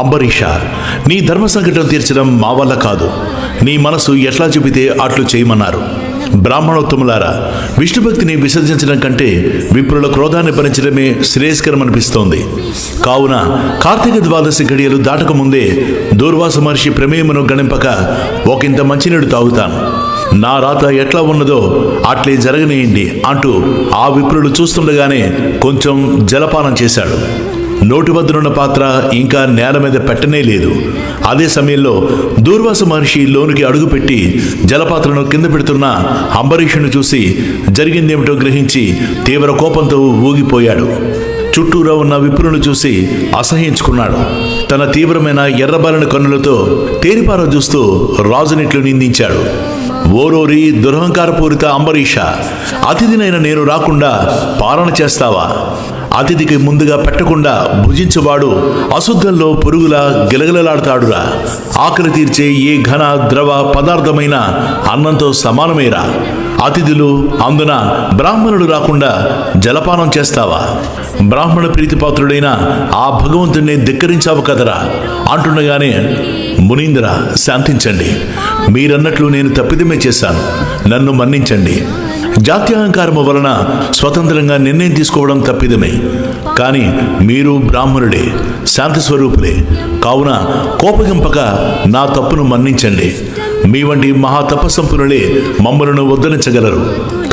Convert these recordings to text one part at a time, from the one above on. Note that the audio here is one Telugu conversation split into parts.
అంబరీష, నీ ధర్మ సంకటం తీర్చడం మా వల్ల కాదు. నీ మనసు ఎట్లా చెబితే అట్లు చేయమన్నారు. బ్రాహ్మణోత్తములారా, విష్ణుభక్తిని విసర్జించడం కంటే విప్రుల క్రోధాన్ని భరించడమే శ్రేయస్కరమనిపిస్తోంది. కావున కార్తీక ద్వాదశి గడియలు దాటకముందే దూర్వాస మహర్షి ప్రమేయమును గణింపక ఒకంత మంచినీడు తాగుతాను. నా రాత ఎట్లా ఉన్నదో అట్లే జరగనేయండి అంటూ ఆ విప్రులు చూస్తుండగానే కొంచెం జలపానం చేశాడు. నోటి వద్దనున్న పాత్ర ఇంకా నేల మీద పెట్టనే లేదు. అదే సమయంలో దూర్వాస మహర్షి లోనికి అడుగుపెట్టి జలపాత్రను కింద పెడుతున్న అంబరీషుని చూసి జరిగిందేమిటో గ్రహించి తీవ్ర కోపంతో ఊగిపోయాడు. చుట్టూరా ఉన్న విప్రులను చూసి అసహ్యించుకున్నాడు. తన తీవ్రమైన ఎర్రబారిన కన్నులతో తేరిపార చూస్తూ రాజునిట్లు నిందించాడు. ఓరోరి దురహంకారపూరిత అంబరీష, అతిథినైన నేను రాకుండా పాలన చేస్తావా? అతిథికి ముందుగా పెట్టకుండా భుజించువాడు అశుద్ధంలో పురుగులా గిలగిలలాడతాడురా. ఆకలి తీర్చే ఏ ఘన ద్రవ పదార్థమైన అన్నంతో సమానమేరా. అతిథులు, అందున బ్రాహ్మణుడు రాకుండా జలపానం చేస్తావా? బ్రాహ్మణ ప్రీతిపాత్రుడైన ఆ భగవంతుణ్ణి ధిక్కరించావు కదరా అంటుండగానే, మునీంద్ర శాంతించండి. మీరన్నట్లు నేను తప్పిదమే చేశాను, నన్ను మన్నించండి. జాత్యహంకారము వలన స్వతంత్రంగా నిర్ణయం తీసుకోవడం తప్పిదమే. కానీ మీరు బ్రాహ్మణుడే, శాంతి స్వరూపులే. కావున కోపగింపక నా తప్పును మన్నించండి. మీ వంటి మహాతపస్సంపన్నులే మమ్మలను ఉద్ధరించగలరు.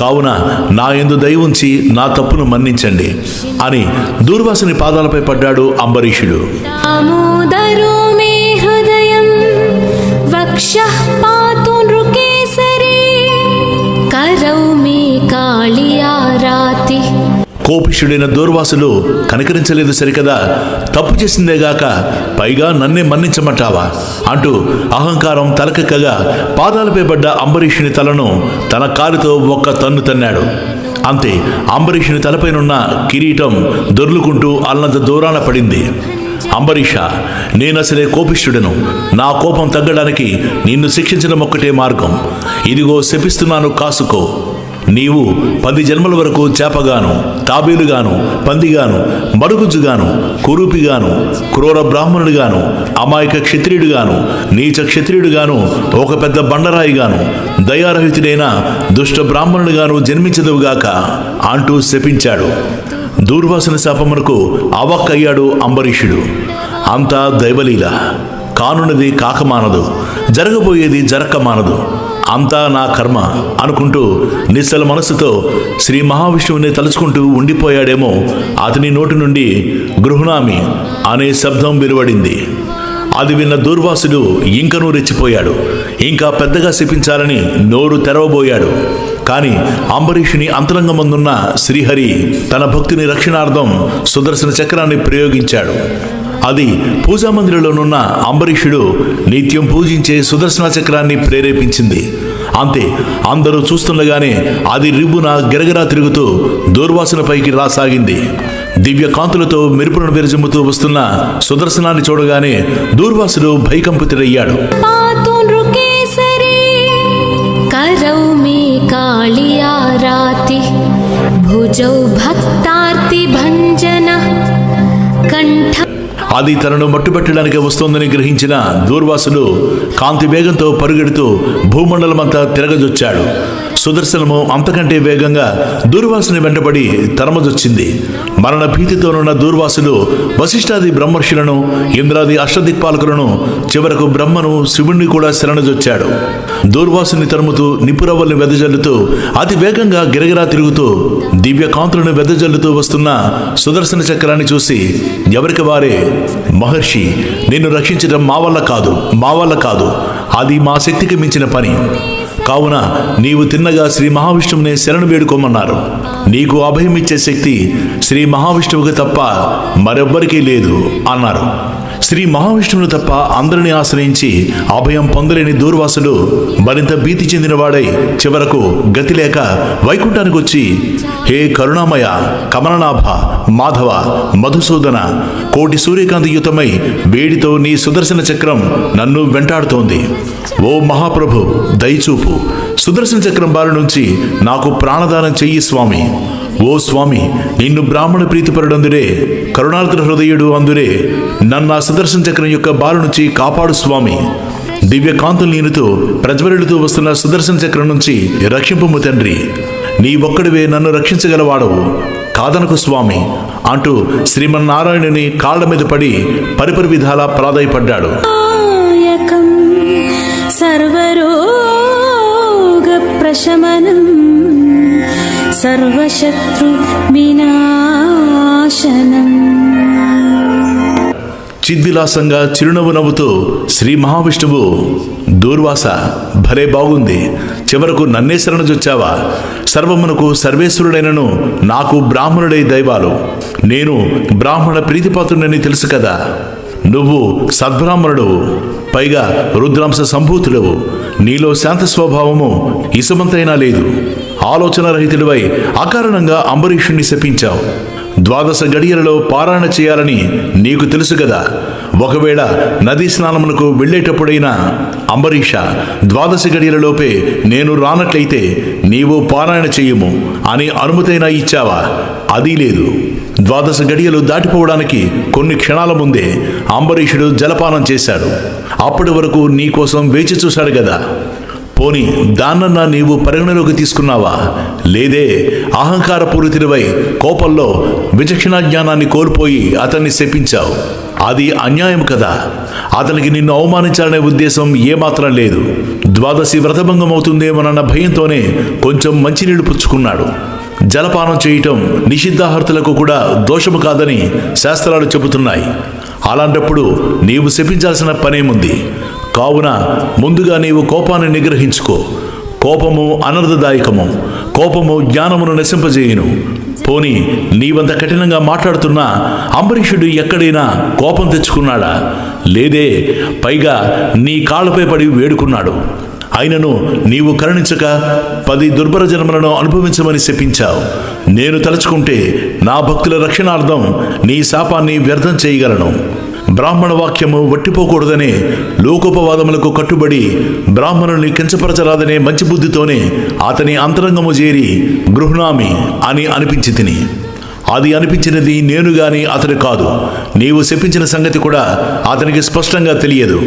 కావున నా యందు దయ ఉంచి నా తప్పును మన్నించండి అని దూర్వాసుని పాదాలపై పడ్డాడు అంబరీషుడు. కోపిష్ఠుడైన దూర్వాసులు కనికరించలేదు సరికదా, తప్పు చేసిందేగాక పైగా నన్నే మన్నించమంటావా అంటూ అహంకారం తలకెక్కగా పాదాలపై పడ్డ అంబరీషుని తలను తన కాలుతో ఒక్క తన్ను తన్నాడు. అంతే, అంబరీషుని తలపైనున్న కిరీటం దొర్లుకుంటూ అల్లంత దూరాన పడింది. అంబరీష, నేనసలే కోపిష్ఠుడను. నా కోపం తగ్గడానికి నిన్ను శిక్షించడం ఒక్కటే మార్గం. ఇదిగో శపిస్తున్నాను, కాసుకో. నీవు 10 జన్మల వరకు చేపగాను, తాబేలుగాను, పందిగాను, మరుగుజ్జుగాను, కురూపిగాను, క్రూర బ్రాహ్మణుడిగాను, అమాయక క్షత్రియుడిగాను, నీచ క్షత్రియుడిగాను, ఒక పెద్ద బండరాయిగాను, దయారహితుడైన దుష్ట బ్రాహ్మణుడిగాను జన్మించదువుగాక అంటూ శపించాడు. దూర్వాసుని శాపమునకు అవాక్కయ్యాడు అంబరీషుడు. అంతా దైవలీల. కానున్నది కాకమానదు, జరగబోయేది జరక్కమానదు. అంతా నా కర్మ అనుకుంటూ నిశ్చల మనస్సుతో శ్రీ మహావిష్ణువుని తలుచుకుంటూ ఉండిపోయాడేమో. అతని నోటి నుండి గృహ్ణామి అనే శబ్దం వెలువడింది. అది విన్న దూర్వాసుడు ఇంకనూ రెచ్చిపోయాడు. ఇంకా పెద్దగా శపించాలని నోరు తెరవబోయాడు. కానీ అంబరీషుని అంతరంగమందున్న శ్రీహరి తన భక్తుని రక్షణార్థం సుదర్శన చక్రాన్ని ప్రయోగించాడు. అది పూజామందిరంలోనున్న అంబరీషుడు నిత్యం పూజించే సుదర్శన చక్రాన్ని ప్రేరేపించింది. అంతే, అందరూ చూస్తుండగానే అది రివ్వున గిరగిరా తిరుగుతూ దూర్వాసునిపైకి రాసాగింది. దివ్య కాంతులతో మెరుపులను విరజిమ్ముతూ వస్తున్న సుదర్శనాన్ని చూడగానే దూర్వాసుడు భయకంపితుడయ్యాడు. అది తనను మట్టుపెట్టడానికి వస్తోందని గ్రహించిన దూర్వాసుడు కాంతి వేగంతో పరుగెడుతూ భూమండలమంతా తిరగజొచ్చాడు. సుదర్శనము అంతకంటే వేగంగా దూర్వాసుని వెంటబడి తరమజొచ్చింది. మరణ భీతితోనున్న దూర్వాసుడు వశిష్ఠాది బ్రహ్మర్షులను, ఇంద్రాది అష్టదిక్పాలకులను, చివరకు బ్రహ్మను, శివుణ్ణి కూడా శరణజొచ్చాడు. దూర్వాసుని తరుముతూ నిపురవ్వల్ని వెదజల్లుతూ అతి వేగంగా గిరగిరా తిరుగుతూ దివ్య కాంతులను వెదజల్లుతూ వస్తున్న సుదర్శన చక్రాన్ని చూసి ఎవరికి వారే, మహర్షి, నిన్ను రక్షించడం మా వల్ల కాదు, అది మా శక్తికి మించిన పని. కావున నీవు తిన్నగా శ్రీ మహావిష్ణువునే శరణు వేడుకోమన్నారు. నీకు అభయమిచ్చే శక్తి శ్రీ మహావిష్ణువుకి తప్ప మరెవ్వరికీ లేదు అన్నారు. శ్రీ మహావిష్ణువుని తప్ప అందరినీ ఆశ్రయించి అభయం పొందలేని దూర్వాసుడు మరింత భీతి చెందినవాడై చివరకు గతి లేక వైకుంఠానికి వచ్చి, హే కరుణామయ, కమలనాభ, మాధవ, మధుసూదన, కోటి సూర్యకాంతియుతమై వేడితో నీ సుదర్శన చక్రం నన్ను వెంటాడుతోంది. ఓ మహాప్రభు, దయచూపు, సుదర్శన చక్రం బారి నుంచి నాకు ప్రాణదానం చెయ్యి స్వామి. ఓ స్వామి, నిన్ను బ్రాహ్మణ ప్రీతిపరుడందురే, కరుణార్ద్ర హృదయుడు అందురే నన్ను ఆ సుదర్శన చక్రం యొక్క బారి నుంచి కాపాడు స్వామి. దివ్య కాంతులు నీనుతో ప్రజ్వరులతో వస్తున్న సుదర్శన చక్రం నుంచి రక్షింపుము తండ్రి. నీ ఒక్కడివే నన్ను రక్షించగలవాడవు, కాదనకు స్వామి అంటూ శ్రీమన్నారాయణుని కాళ్ల మీద పడి పరిపరి విధాలా ప్రాధాయపడ్డాడు. సర్వరోగ ప్రశమనం సర్వశత్రు వినాశనం. చిద్విలాసంగా చిరునవ్వు నవ్వుతూ శ్రీ మహావిష్ణువు, దూర్వాస భలే బాగుంది, చివరకు నన్నే శరణజొచ్చావా? సర్వమునకు సర్వేశ్వరుడైనను నాకు బ్రాహ్మణుడై దైవాలు. నేను బ్రాహ్మణ ప్రీతిపాత్రుడని తెలుసు కదా. నువ్వు సద్బ్రాహ్మణుడవు, పైగా రుద్రాంశ సంభూతుడవు. నీలో శాంత స్వభావము ఇసుమంతైనా లేదు. ఆలోచన రహితుడివై అకారణంగా అంబరీషుణ్ణి శపించావు. 12 గడియలలో పారాయణ చేయాలని నీకు తెలుసు కదా. ఒకవేళ నదీ స్నానమునకు వెళ్ళేటప్పుడైనా అంబరీష 12 గడియలలోపే నేను రానట్లయితే నీవు పారాయణ చెయ్యము అని అనుమతైనా ఇచ్చావా? అది లేదు. 12 గడియలు దాటిపోవడానికి కొన్ని క్షణాల ముందే అంబరీషుడు జలపానం చేశాడు. అప్పటి వరకు నీ కోసం వేచి చూశాడు కదా. పోని దాన్నన్నా నీవు పరిగణలోకి తీసుకున్నావా? లేదే. అహంకారపూరితుడివై కోపంలో విచక్షణా జ్ఞానాన్ని కోల్పోయి అతన్ని శపించావు. అది అన్యాయం కదా. అతనికి నిన్ను అవమానించాలనే ఉద్దేశం ఏమాత్రం లేదు. 12 వ్రతభంగం అవుతుందేమోనన్న భయంతోనే కొంచెం మంచినీళ్లు పుచ్చుకున్నాడు. జలపానం చేయటం నిషిద్ధాహార్తులకు కూడా దోషము కాదని శాస్త్రాలు చెబుతున్నాయి. అలాంటప్పుడు నీవు శపించాల్సిన పనేముంది? కావున ముందుగా నీవు కోపాన్ని నిగ్రహించుకో. కోపము అనర్థదాయకము. కోపము జ్ఞానమును నశింపజేయును. పోని నీవంత కఠినంగా మాట్లాడుతున్నా అంబరీషుడు ఎక్కడైనా కోపం తెచ్చుకున్నాడా? లేదే. పైగా నీ కాళ్ళపై పడి వేడుకున్నాడు. అయినను నీవు కరుణించక 10 దుర్భర జన్మలను అనుభవించమని శపించావు. నేను తలుచుకుంటే నా భక్తుల రక్షణార్థం నీ శాపాన్ని వ్యర్థం చేయగలను. బ్రాహ్మణ వాక్యము వట్టిపోకూడదనే లోకోపవాదములకు కట్టుబడి బ్రాహ్మణుని కించపరచరాదనే మంచి బుద్ధితోనే అతని అంతరంగము చేరి గృహ్ణామి అని అనిపించి తిని. అది అనిపించినది నేను గాని అతడు కాదు. నీవు శపించిన సంగతి కూడా అతనికి స్పష్టంగా తెలియదు.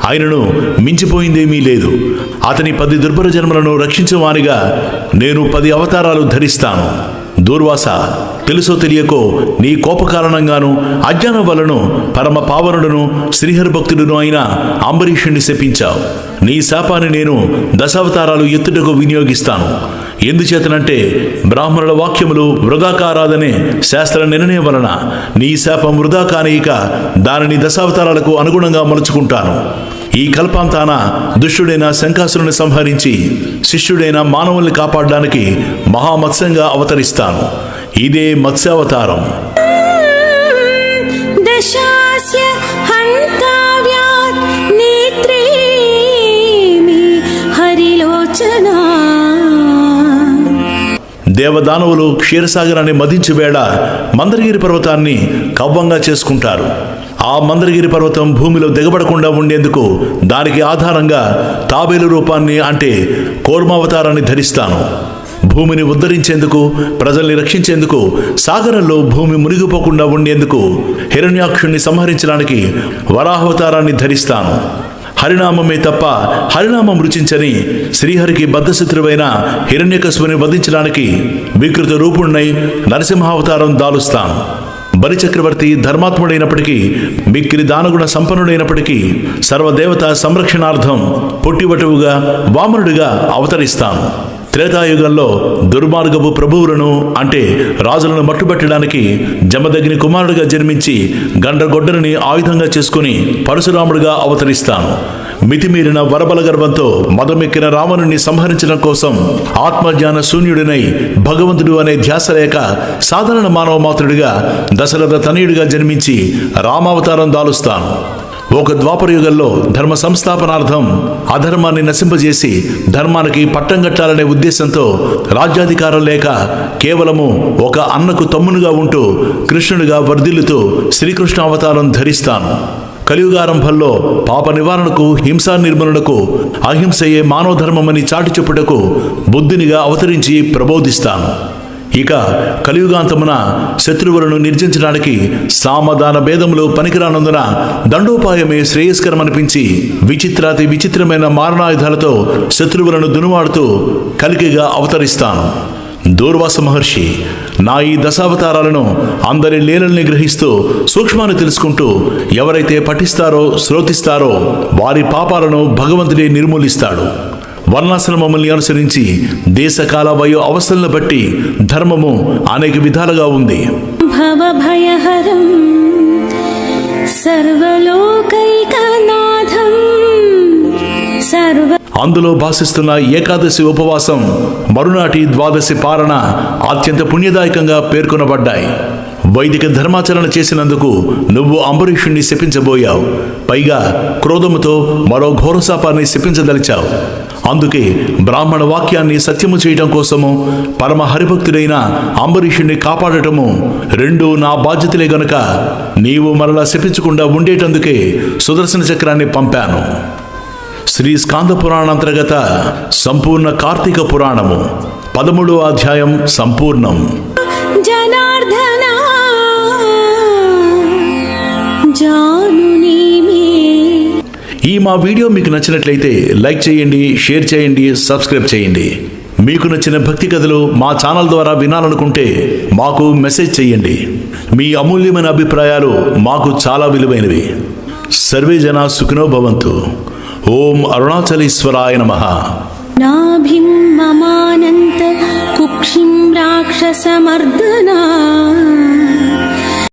ఆయనను మించిపోయిందేమీ లేదు. అతని 10 దుర్భర జన్మలను రక్షించువానిగా నేను 10 అవతారాలు ధరిస్తాను. దూర్వాస, తెలుసో తెలియకో నీ కోప కారణంగాను అజ్ఞానం వలన పరమ పావనుడును శ్రీహరి భక్తుడును అయిన అంబరీషుణ్ణి శపించావు. నీ శాపాన్ని నేను 10 అవతారాలు ఎత్తుటకు వినియోగిస్తాను. ఎందుచేతనంటే బ్రాహ్మణుల వాక్యములు వృధా కారాదనే శాస్త్ర నిర్ణయం వలన నీ శాపం వృధా కానీయక దానిని 10 అవతారాలకు అనుగుణంగా మలుచుకుంటాను. ఈ కల్పాంతాన దుష్టుడైన శంకాసురుని సంహరించి శిష్యుడైన మానవుల్ని కాపాడడానికి మహామత్స్యంగా అవతరిస్తాను. ఇదే మత్స్యావతారం. దశాస్య హంతావ్యాత్ నేత్రే మే హరిలోచనా. దేవదానవులు క్షీరసాగరాన్ని మదించే వేళ మందరగిరి పర్వతాన్ని కవ్వంగా చేసుకుంటారు. ఆ మందరగిరి పర్వతం భూమిలో దిగబడకుండా ఉండేందుకు దానికి ఆధారంగా తాబేలు రూపాన్ని అంటే కూర్మావతారాన్ని ధరిస్తాను. భూమిని ఉద్ధరించేందుకు, ప్రజల్ని రక్షించేందుకు, సాగరంలో భూమి మునిగిపోకుండా ఉండేందుకు హిరణ్యాక్షుణ్ణి సంహరించడానికి వరాహవతారాన్ని ధరిస్తాను. హరినామమే తప్ప హరినామం రుచించని శ్రీహరికి బద్ధశత్రువైన హిరణ్యకశిపుని వధించడానికి వికృత రూపుణ్ణై నరసింహావతారం దాలుస్తాను. బలిచక్రవర్తి ధర్మాత్ముడైనప్పటికీ, మిక్కిలి దానగుణ సంపన్నుడైనప్పటికీ సర్వదేవత సంరక్షణార్థం పొట్టివటువుగా వామనుడిగా అవతరిస్తాను. త్రేతాయుగంలో దుర్మార్గపు ప్రభువులను అంటే రాజులను మట్టుబట్టడానికి జమదగ్ని కుమారుడిగా జన్మించి గండ్రగొడ్డరిని ఆయుధంగా చేసుకుని పరశురాముడిగా అవతరిస్తాను. మితిమీరిన వరబల గర్వంతో మదమెక్కిన రావణుని సంహరించడం కోసం ఆత్మజ్ఞాన శూన్యుడినై భగవంతుడు అనే ధ్యాస లేక సాధారణ మానవ మాతృడిగా దశరథ తనయుడిగా జన్మించి రామావతారం దాలుస్తాను. ఒక ద్వాపరయుగంలో ధర్మ సంస్థాపనార్థం అధర్మాన్ని నశింపజేసి ధర్మానికి పట్టం కట్టాలనే ఉద్దేశంతో రాజ్యాధికారం లేక కేవలము ఒక అన్నకు తమ్మునుగా ఉంటూ కృష్ణుడిగా వర్ధిల్లుతూ శ్రీకృష్ణ అవతారం ధరిస్తాను. కలియుగారంభంలో పాప నివారణకు, హింసా నిర్మూలనకు అహింసయే మానవ ధర్మమని చాటి చెప్పుటకు బుద్ధునిగా అవతరించి ప్రబోధిస్తాను. ఇక కలియుగాంతమున శత్రువులను నిర్జించడానికి సామధాన భేదములు పనికిరానందున దండోపాయమే శ్రేయస్కరమనిపించి విచిత్రాతి విచిత్రమైన మారణాయుధాలతో శత్రువులను దునుమాడుతూ కలికిగా అవతరిస్తాను. దూర్వాస మహర్షి నా ఈ దశావతారాలను అందరి లీలల్ని గ్రహిస్తూ సూక్ష్మాన్ని తెలుసుకుంటూ ఎవరైతే పఠిస్తారో శ్రోతిస్తారో వారి పాపాలను భగవంతుడే నిర్మూలిస్తాడు. వర్ణాశ్రమముల్ని అనుసరించి దేశకాల వయో అవస్థలను బట్టి ధర్మము అనేక విధాలుగా ఉంది. భవభయహరం సర్వలోకైకనాథం సర్వ అందులో భాసిస్తున్న ఏకాదశి ఉపవాసం మరునాటి ద్వాదశి పారణ అత్యంత పుణ్యదాయకంగా పేర్కొనబడ్డాయి. వైదిక ధర్మాచరణ చేసినందుకు నువ్వు అంబరీషుణ్ణి శపించబోయావు. పైగా క్రోధముతో మరో ఘోరశాపాన్ని శపించదలిచావు. అందుకే బ్రాహ్మణ వాక్యాన్ని సత్యము చేయటం కోసము పరమ హరిభక్తుడైన అంబరీషుణ్ణి కాపాడటము రెండూ నా బాధ్యతలే గనుక నీవు మరలా శపించకుండా ఉండేటందుకే సుదర్శన చక్రాన్ని పంపాను. శ్రీ స్కాంద పురాణాంతర్గత సంపూర్ణ కార్తీక పురాణము 13వ అధ్యాయం సంపూర్ణం. జనార్దన జానుని మే. ఈ మా వీడియో మీకు నచ్చినట్లయితే లైక్ చేయండి, షేర్ చేయండి, సబ్స్క్రైబ్ చేయండి. మీకు నచ్చిన భక్తి కథలు మా ఛానల్ ద్వారా వినాలనుకుంటే మాకు మెసేజ్ చేయండి. మీ అమూల్యమైన అభిప్రాయాలు మాకు చాలా విలువైనవి. సర్వే జనా సుఖినో భవంతు. ఓం అరుణాచలేశ్వరాయ నమః. నాభిం మమానంత కుక్షిం రాక్షసమర్దనా